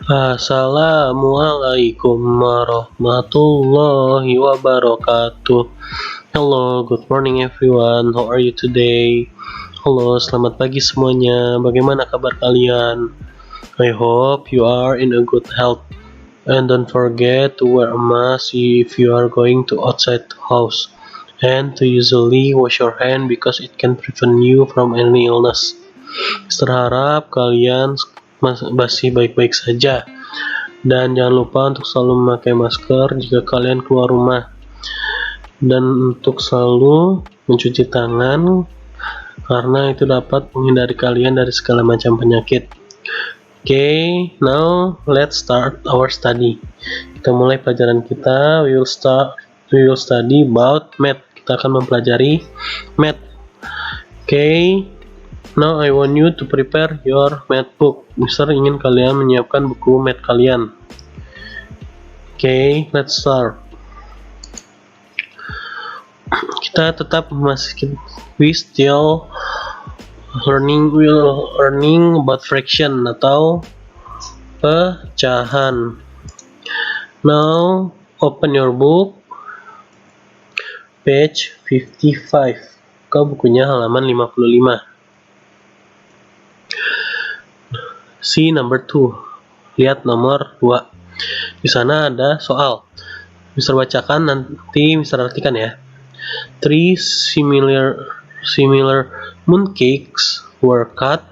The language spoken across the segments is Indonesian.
Assalamualaikum warahmatullahi wabarakatuh. Hello, good morning everyone. How are you today? Halo, selamat pagi semuanya. Bagaimana kabar kalian? I hope you are in a good health. And don't forget to wear a mask if you are going to outside the house. And to usually wash your hand because it can prevent you from any illness. Berharap kalian masih baik-baik saja. Dan jangan lupa untuk selalu memakai masker jika kalian keluar rumah. Dan untuk selalu mencuci tangan karena itu dapat menghindari kalian dari segala macam penyakit. Okay, now let's start our study. Kita mulai pelajaran kita. We will study about math. Kita akan mempelajari math. Okay, now I want you to prepare your math book. Mister ingin kalian menyiapkan buku math kalian. Okay, let's start. Kita tetap we still learning about fraction atau pecahan. Now open your book, page 55. Buka bukunya halaman 55. See number 2. Lihat nomor 2. Di sana ada soal. Mister bacakan, nanti Mister artikan ya. 3 similar mooncakes were cut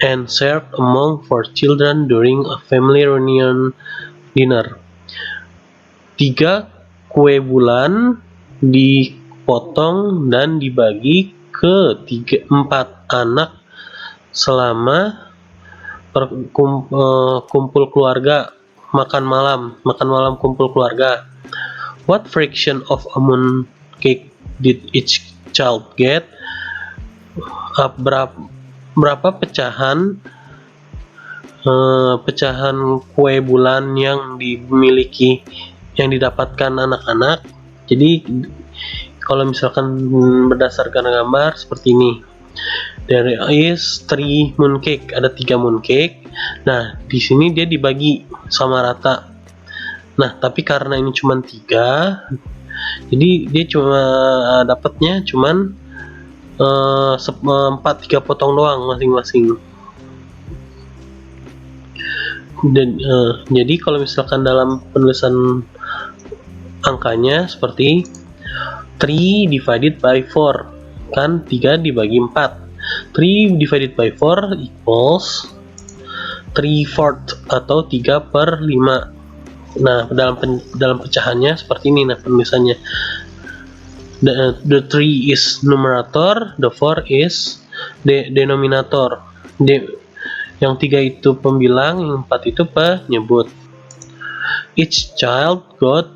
and served among 4 children during a family reunion dinner. 3 kue bulan dipotong dan dibagi ke 4 anak selama kumpul keluarga, makan malam kumpul keluarga. What fraction of a mooncake did each child get? Berapa pecahan kue bulan yang didapatkan anak-anak? Jadi kalau misalkan berdasarkan gambar seperti ini. There is 3 mooncake, ada 3 mooncake. Nah, di sini dia dibagi sama rata. Nah, tapi karena ini cuma 3, jadi dia cuma dapatnya cuman 3 potong doang masing-masing. Dan jadi kalau misalkan dalam penulisan angkanya seperti 3 divided by 4, kan 3 dibagi 4. 3 divided by 4 equals 3/4 atau 3/5. Nah, dalam pecahannya seperti ini nah penulisannya. The 3 is numerator, the 4 is denominator. Yang 3 itu pembilang, yang 4 itu penyebut. Each child got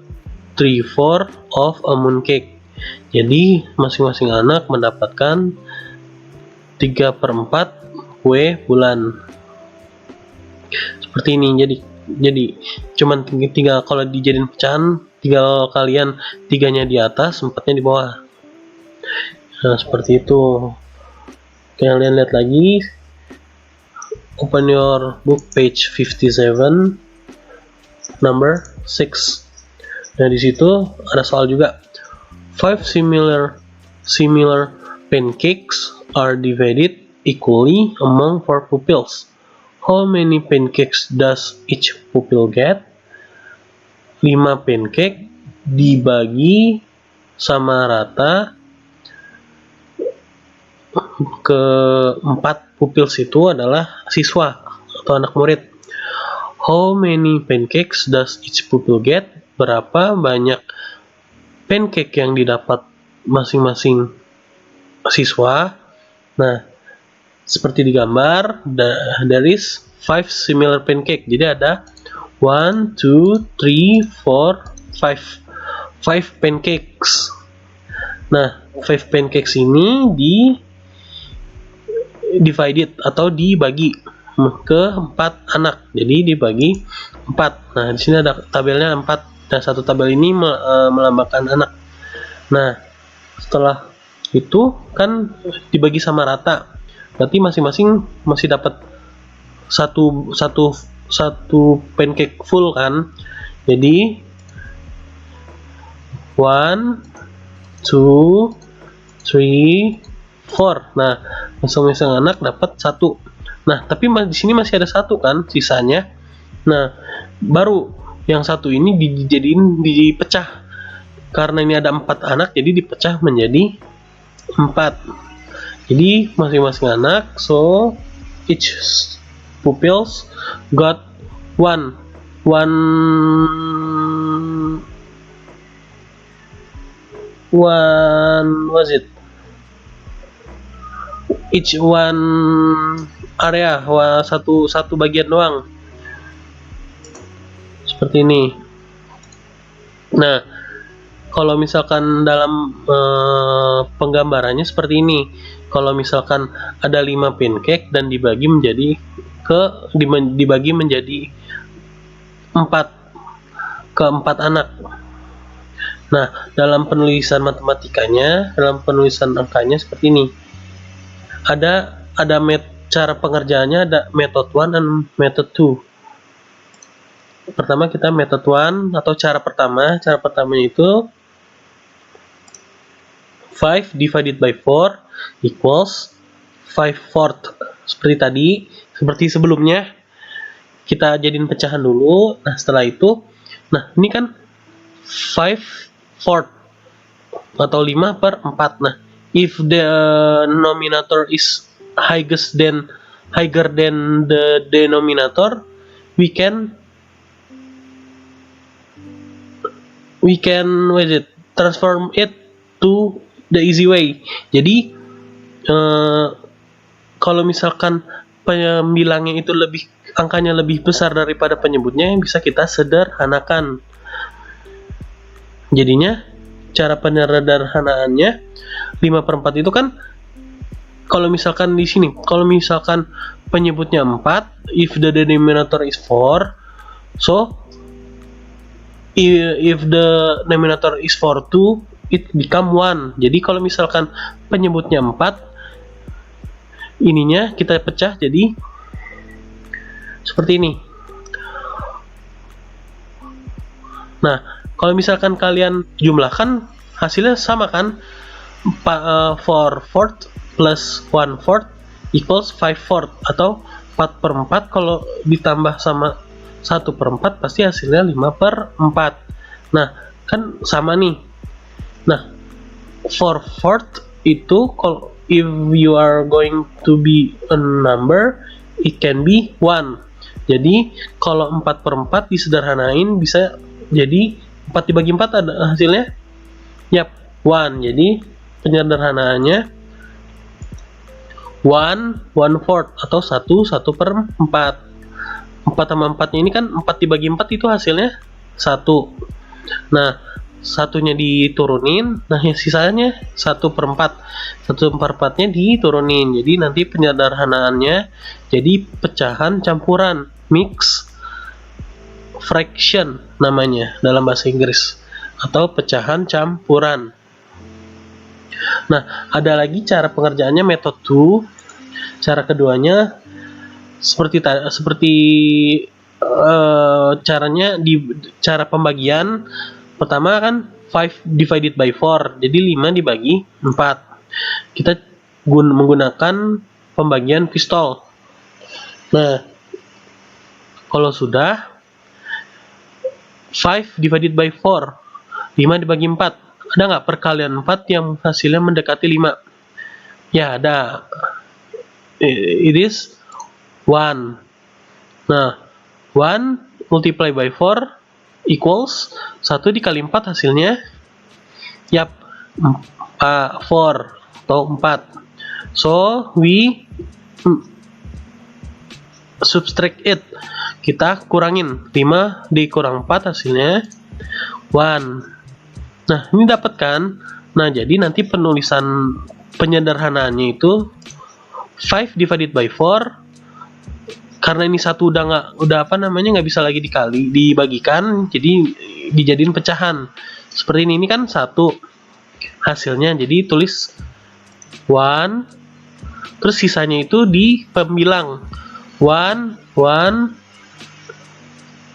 3/4 of a mooncake. Jadi masing-masing anak mendapatkan 3/4 kue bulan. Seperti ini. Jadi cuman 3 kalau dijadiin pecahan, 3 kalian 3-nya di atas, 4-nya di bawah. Nah, seperti itu. Kalian lihat lagi. Open your book page 57 number 6. Nah, di situ ada soal juga. 5 similar pancakes are divided equally among 4 pupils. How many pancakes does each pupil get? 5 pancake dibagi sama rata ke 4 pupils itu adalah siswa atau anak murid. How many pancakes does each pupil get? Berapa banyak pancake yang didapat masing-masing siswa? Nah, seperti di gambar, there is 5 similar pancake. Jadi ada 1, 2, 3, 4, 5. 5 pancakes. Nah, 5 pancakes ini divided atau dibagi ke 4 anak. Jadi dibagi 4. Nah, di sini ada tabelnya 4. Dan satu tabel ini melambangkan anak. Nah, setelah itu kan dibagi sama rata. Berarti masing-masing masih dapat satu satu pancake full kan. Jadi 1 2 3 4. Nah, masing-masing anak dapat 1. Nah, tapi di sini masih ada 1 kan sisanya. Nah, baru yang 1 ini dipecah. Karena ini ada 4 anak, jadi dipecah menjadi 4. Jadi masing-masing anak, so each pupils got one was it each one area, satu bagian doang, seperti ini. Nah, kalau misalkan dalam penggambarannya seperti ini, kalau misalkan ada 5 pancake dan dibagi menjadi 4 ke 4 anak. Nah, dalam penulisan matematikanya, dalam penulisan angkanya seperti ini. Ada cara pengerjaannya, ada method 1 dan method 2. Pertama kita method 1 atau cara pertamanya itu 5 divided by 4 equals 5/4. Seperti tadi, seperti sebelumnya, kita jadiin pecahan dulu. Nah, setelah itu, nah ini kan 5/4 atau 5/4. Nah, if the nominator is higher than the denominator, we can transform it to the easy way. Jadi kalau misalkan pembilangnya itu angkanya lebih besar daripada penyebutnya, yang bisa kita sederhanakan. Jadinya cara penyederhanaannya 5/4 itu kan, kalau misalkan di sini, kalau misalkan penyebutnya 4, if the denominator is 4, so if the denominator is 4 too, it become 1. Jadi kalau misalkan penyebutnya 4, ininya kita pecah jadi seperti ini. Nah, kalau misalkan kalian jumlahkan, hasilnya sama kan? 4/4 plus 1/4 equals 5/4, atau 4/4 kalau ditambah sama 1/4 pasti hasilnya 5/4. Nah, kan sama nih. Nah, 4/4 itu kalau if you are going to be a number, it can be 1. Jadi kalau 4/4 disederhanain bisa jadi 4 dibagi 4 ada hasilnya, yap, 1. Jadi penyederhanaannya 1/4 atau 1/4. 4 tambah 4-nya ini kan 4 dibagi 4 itu hasilnya 1. Nah, satunya diturunin, nah yang sisanya 1/4. 1/4-nya diturunin. Jadi nanti penyederhanaannya jadi pecahan campuran, mix fraction namanya dalam bahasa Inggris, atau pecahan campuran. Nah, ada lagi cara pengerjaannya method 2. Cara keduanya seperti caranya di cara pembagian. Pertama kan 5 divided by 4, jadi 5 dibagi 4. Kita menggunakan pembagian pistol. Nah, kalau sudah 5 divided by 4, 5 dibagi 4, ada nggak perkalian 4 yang hasilnya mendekati 5? Ya, ada. It is 1. Nah, 1 multiply by 4 equals 1 dikali 4 hasilnya, yap, 4 atau 4. So, we subtract it. Kita kurangin. 5 dikurang 4 hasilnya 1. Nah, ini dapat kan? Nah, jadi nanti penulisan penyederhanaannya itu 5 divided by 4, karena ini satu nggak bisa lagi dibagikan, jadi dijadiin pecahan seperti ini kan 1 hasilnya, jadi tulis 1, terus sisanya itu di pembilang 1 1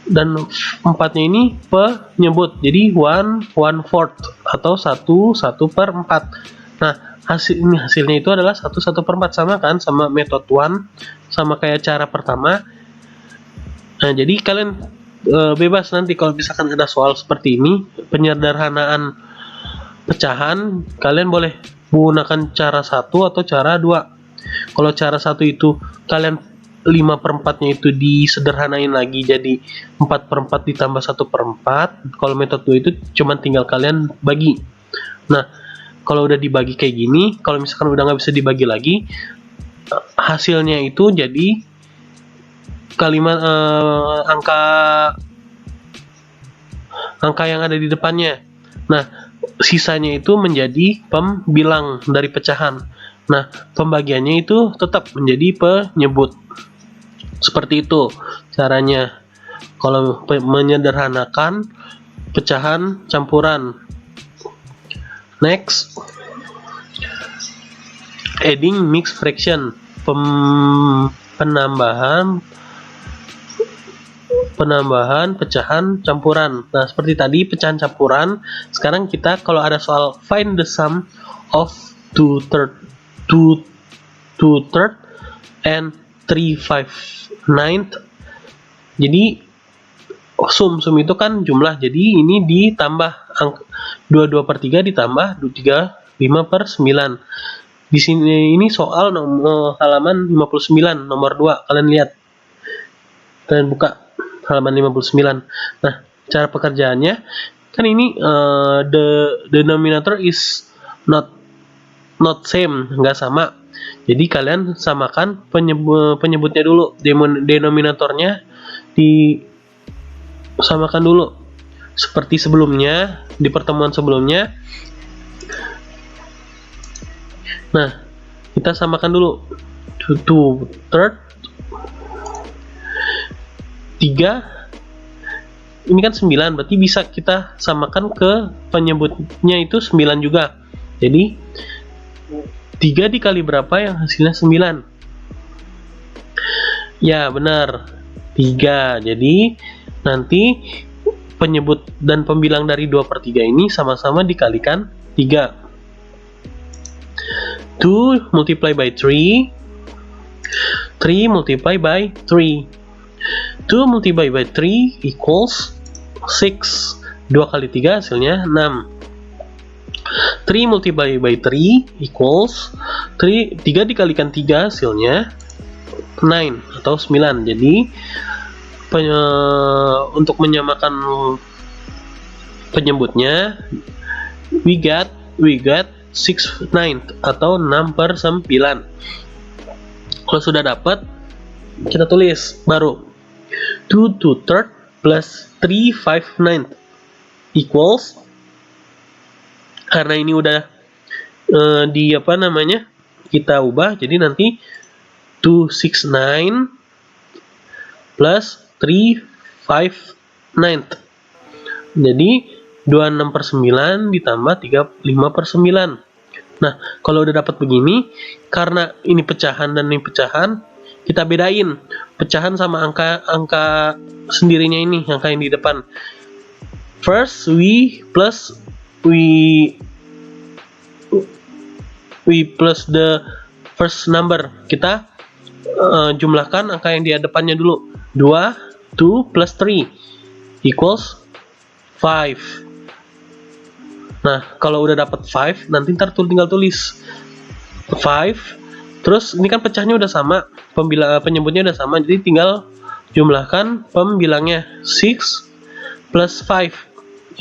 dan 4-nya ini penyebut, jadi 1/4 atau 1/4. Nah, hasilnya itu adalah 1/4, sama kan sama method 1, sama kayak cara pertama. Nah, jadi kalian bebas nanti kalau misalkan ada soal seperti ini, penyederhanaan pecahan, kalian boleh menggunakan cara 1 atau cara 2. Kalau cara 1 itu kalian 5/4-nya itu disederhanain lagi jadi 4/4 ditambah 1/4. Kalau metode 2 itu cuman tinggal kalian bagi. Nah, kalau udah dibagi kayak gini, kalau misalkan udah nggak bisa dibagi lagi, hasilnya itu jadi kalimat angka yang ada di depannya. Nah, sisanya itu menjadi pembilang dari pecahan. Nah, pembagiannya itu tetap menjadi penyebut. Seperti itu caranya kalau menyederhanakan pecahan campuran. Next, adding mixed fraction, penambahan pecahan campuran. Nah, seperti tadi pecahan campuran, sekarang kita kalau ada soal find the sum of 2/3 and 3/5/9. Jadi sum itu kan jumlah, jadi ini ditambah 22/3 ditambah 35/9. Di sini ini soal halaman 59 nomor 2, kalian lihat, kalian buka halaman 59. Nah, cara pekerjaannya kan ini the denominator is not same, nggak sama. Jadi kalian samakan penyebutnya dulu, denominatornya disamakan dulu. Seperti sebelumnya, di pertemuan sebelumnya. Nah, kita samakan dulu 2/3 3, ini kan 9, berarti bisa kita samakan ke penyebutnya itu 9 juga. Jadi 3 dikali berapa yang hasilnya 9? Ya, benar, 3. Jadi nanti penyebut dan pembilang dari 2/3 ini sama-sama dikalikan 3. 2 multiply by 3, 3 multiply by 3. 2 multiply by 3 equals 6. 2 kali 3 hasilnya 6. 3 multiply by 3 equals 3 dikalikan 3 hasilnya 9 atau 9. Jadi untuk menyamakan penyebutnya, we got 6/9 atau 6/9. Kalau sudah dapat, kita tulis baru 2/3 plus 3/5/9 equals, karena ini udah kita ubah, jadi nanti 2/6/9 plus 3/5/9. Jadi 26/9 ditambah 35/9. Nah, kalau udah dapat begini, karena ini pecahan dan ini pecahan, kita bedain pecahan sama angka sendirinya ini, angka yang di depan. First, we plus the first number. Kita jumlahkan angka yang di depannya dulu. 2 plus 3 equals 5. Nah, kalau udah dapat 5, nanti ntar tinggal tulis 5. Terus ini kan pecahnya udah sama, penyebutnya udah sama, jadi tinggal jumlahkan pembilangnya. 6 plus 5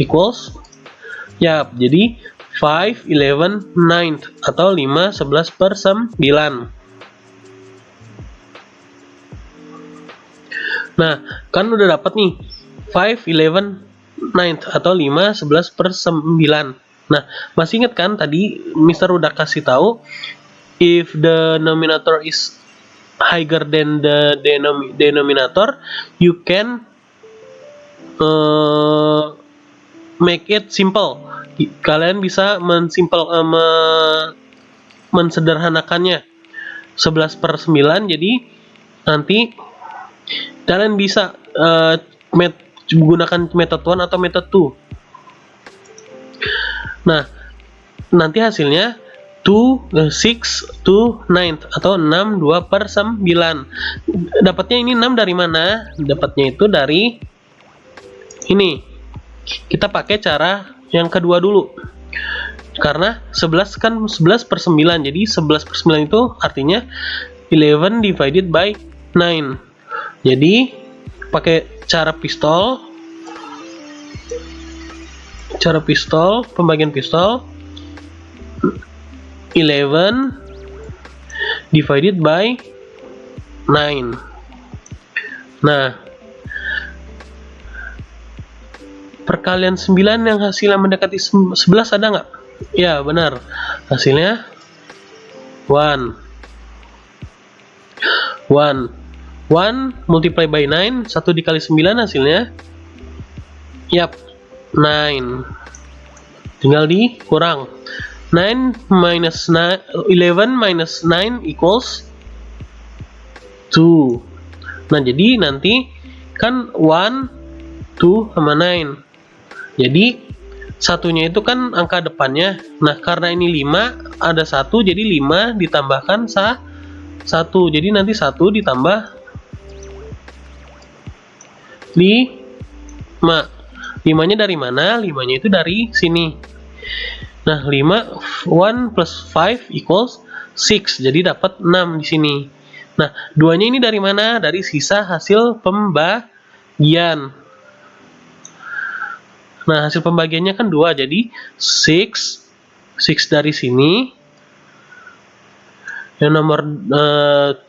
equals, ya, jadi 5/11/9 atau 5/11/9. Nah, kan udah dapat nih 5/11/9 atau 5/11/9. Nah, masih ingat kan tadi Mister udah kasih tahu, if the denominator is higher than the denominator, you can make it simple. Kalian bisa mensederhanakannya 11/9. Jadi nanti kalian bisa gunakan method 1 atau method 2. Nah, nanti hasilnya 6 to 9 atau 6 2/9. Dapatnya ini 6 dari mana? Dapatnya itu dari ini. Kita pakai cara yang kedua dulu. Karena 11 kan 11/9. Jadi 11/9 itu artinya 11 divided by 9. Jadi pakai cara pistol, pembagian pistol, 11 divided by 9. Nah, perkalian 9 yang hasilnya mendekati 11 ada nggak? Ya, benar. Hasilnya 1 multiply by 9, 1 dikali 9 hasilnya 9. Tinggal dikurang. 11 minus 9 equals 2. Nah, jadi nanti kan 1, 2, sama 9. Jadi satunya itu kan angka depannya. Nah, karena ini 5, ada 1, jadi 5 ditambahkan 1. Jadi nanti 1 ditambah 5. 5-nya dari mana? 5-nya itu dari sini. Nah, 1 plus 5 equals 6. Jadi dapat 6 di sini. Nah, 2-nya ini dari mana? Dari sisa hasil pembagian. Nah, hasil pembagiannya kan 2. Jadi 6 dari sini. Yang nomor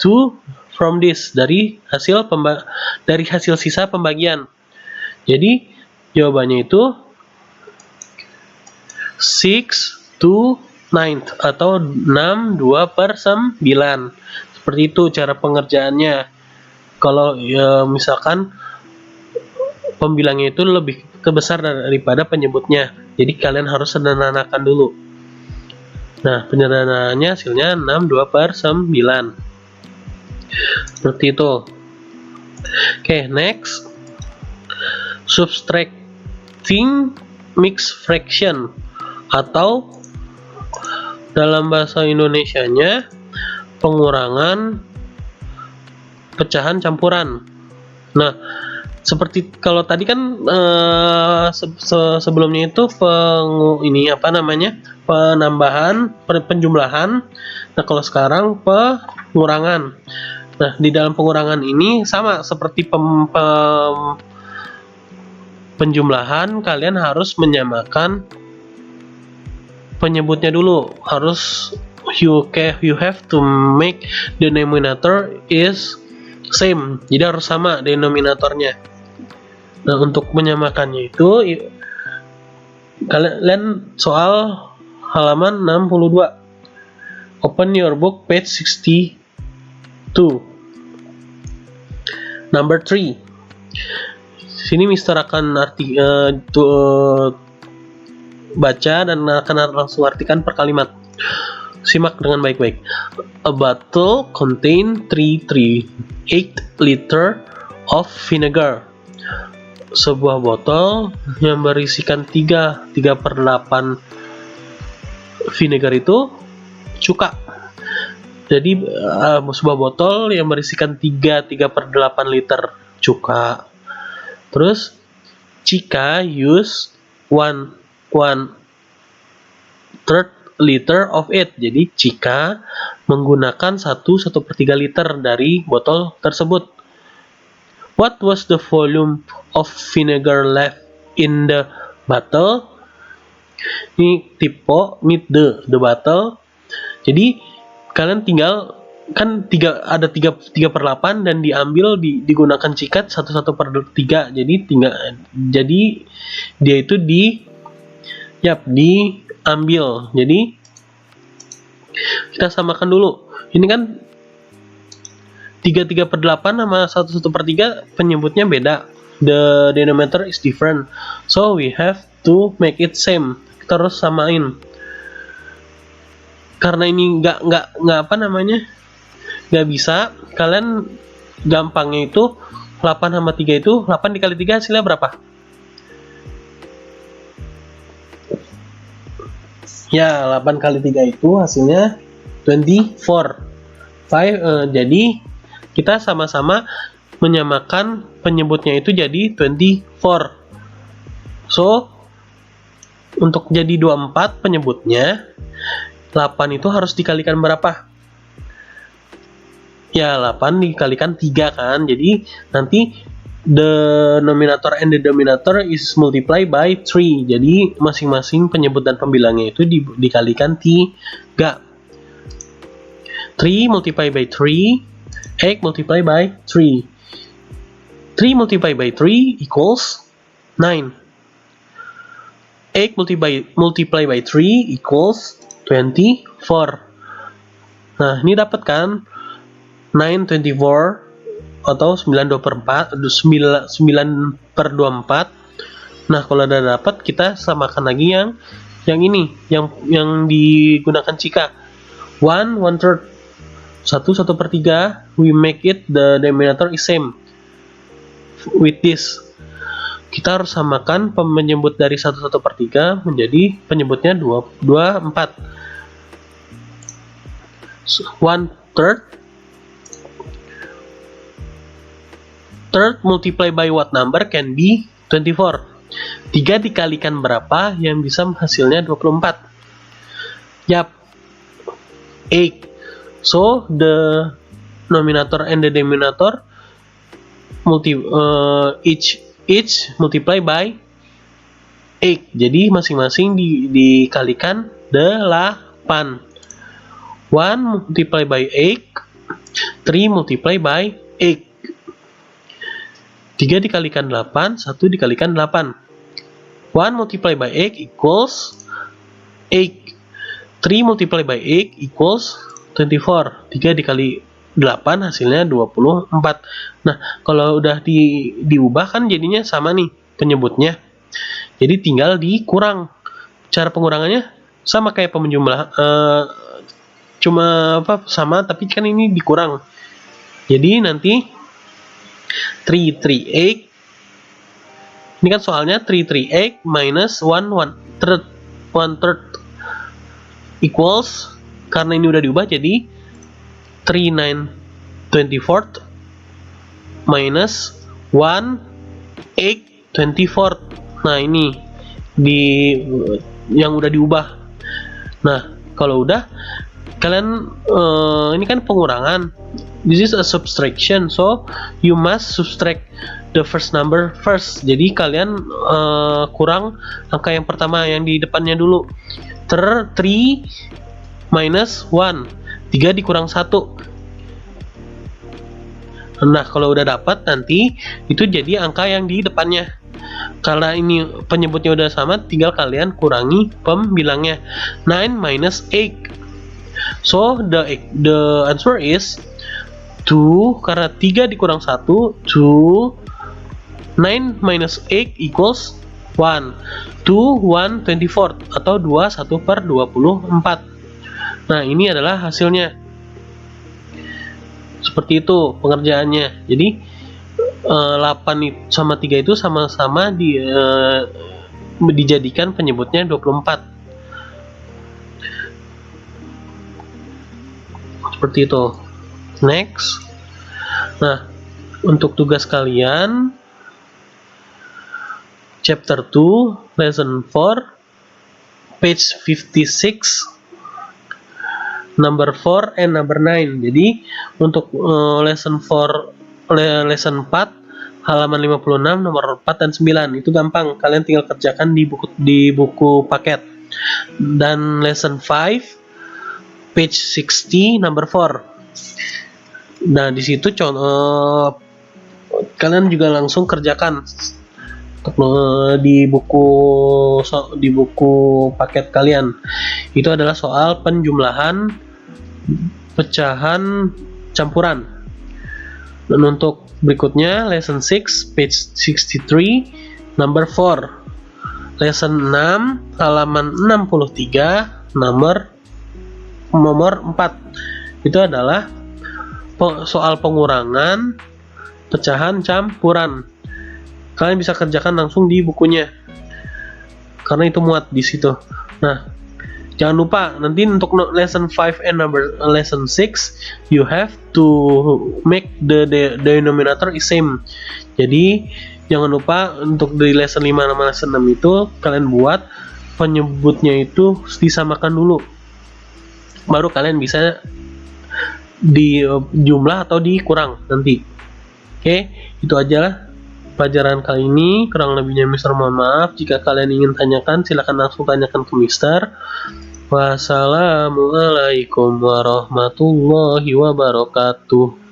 2 from this, dari hasil sisa pembagian. Jadi jawabannya itu 6 to 9 atau 6 2/9. Seperti itu cara pengerjaannya. Kalau misalkan pembilangnya itu lebih besar daripada penyebutnya, jadi kalian harus sederhanakan dulu. Nah, penyederhanaannya hasilnya 6 2/9. Seperti itu. Oke, next. Subtracting mixed fraction, atau dalam bahasa Indonesianya pengurangan pecahan campuran. Nah, seperti kalau tadi kan sebelumnya itu penambahan, penjumlahan. Nah, kalau sekarang pengurangan. Nah, di dalam pengurangan ini sama seperti penjumlahan, kalian harus menyamakan penyebutnya dulu. You have to make denominator is same. Jadi harus sama denominatornya. Nah, untuk menyamakannya itu kalian soal halaman 62. Open your book page 62. Number 3. Sini Mister akan baca dan akan langsung artikan per kalimat. Simak dengan baik-baik. A bottle contain 338 liter of vinegar. Sebuah botol yang berisikan 3/8 vinegar itu cuka. Jadi sebuah botol yang berisikan 3/8 liter cuka. Terus Chika use 1/3 liter of it. Jadi Chika menggunakan 1/3 liter dari botol tersebut. What was the volume of vinegar left in the bottle? Ini tipe meet the bottle. Jadi kalian tinggal kan ada 3/8 dan diambil digunakan cikat 1/3. Jadi dia itu diambil. Jadi kita samakan dulu. Ini kan 3/8 sama 1/3 penyebutnya beda. The denominator is different. So we have to make it same. Kita harus samain. Karena ini nggak bisa, kalian gampangnya itu 8 sama 3 itu 8 dikali 3 hasilnya berapa? Ya, 8 kali 3 itu hasilnya 24. Jadi kita sama-sama menyamakan penyebutnya itu jadi 24. So, untuk jadi 24 penyebutnya, 8 itu harus dikalikan berapa? Ya, 8 dikalikan 3 kan. Jadi nanti the numerator and the denominator is multiplied by 3. Jadi masing-masing penyebut dan pembilangnya itu dikalikan 3. 3 multiplied by 3, 8 multiplied by 3. 3 multiplied by 3 equals 9. 8 multiplied by 3 equals 24. Nah, ini dapat kan? 9 24 atau 9 per 24. Nah, kalau udah dapat, kita samakan lagi yang ini, yang digunakan jika 1/3, 1/3. We make it the denominator is same with this. Kita harus samakan penyebut dari 1/3 menjadi penyebutnya 24. 1/3 multiplied by what number can be 24. 3 dikalikan berapa yang bisa hasilnya 24? Yap, 8. So the numerator and the denominator each multiply by 8. Jadi masing-masing dikalikan 8. 1 multiply by 8, 3 multiply by 8. 3 dikalikan 8, 1 dikalikan 8. 1 multiply by 8 equals 8. 3 multiply by 8 equals 24. 3 dikali 8 hasilnya 24. Nah, kalau udah diubah kan jadinya sama nih penyebutnya. Jadi tinggal dikurang. Cara pengurangannya sama kayak penjumlah, cuma sama, tapi kan ini dikurang. Jadi nanti 338. Ini kan soalnya 338 minus 1/3 equals, karena ini udah diubah jadi 39/24 minus 1/8/24. Nah, ini yang udah diubah. Nah, kalau udah kalian ini kan pengurangan. This is a subtraction, so you must subtract the first number first. Jadi kalian kurang angka yang pertama yang di depannya dulu. 3 minus 1. 3 dikurang 1. Nah, kalau udah dapat nanti itu jadi angka yang di depannya. Karena ini penyebutnya udah sama, tinggal kalian kurangi pembilangnya. 9 minus 8. So the answer is 2, karena 3 dikurang 1, 2. 9 minus 8 equals 1. 2, 1, 24, atau 2, 1/24. Nah, ini adalah hasilnya. Seperti itu pengerjaannya. Jadi 8 sama 3 itu sama-sama dijadikan penyebutnya 24. Seperti itu. Next. Nah, untuk tugas kalian chapter 2 lesson 4 page 56 number 4 and number 9. Jadi untuk lesson 4 halaman 56 nomor 4 dan 9 itu gampang, kalian tinggal kerjakan di buku paket. Dan lesson 5 page 60 number 4. Nah, di situ kalian juga langsung kerjakan di buku paket kalian. Itu adalah soal penjumlahan, pecahan, campuran. Dan untuk berikutnya lesson 6 page 63 number 4. Lesson 6 halaman 63 nomor 4. Itu adalah soal pengurangan pecahan campuran. Kalian bisa kerjakan langsung di bukunya, karena itu muat di situ. Nah, jangan lupa nanti untuk lesson 5 and lesson 6 you have to make the denominator is same. Jadi jangan lupa untuk di lesson 5 sama lesson 6 itu kalian buat penyebutnya itu disamakan dulu. Baru kalian bisa di jumlah atau dikurang nanti. Oke, itu aja lah pelajaran kali ini. Kurang lebihnya Mister mohon maaf. Jika kalian ingin tanyakan, silakan langsung tanyakan ke Mister. Wassalamualaikum warahmatullahi wabarakatuh.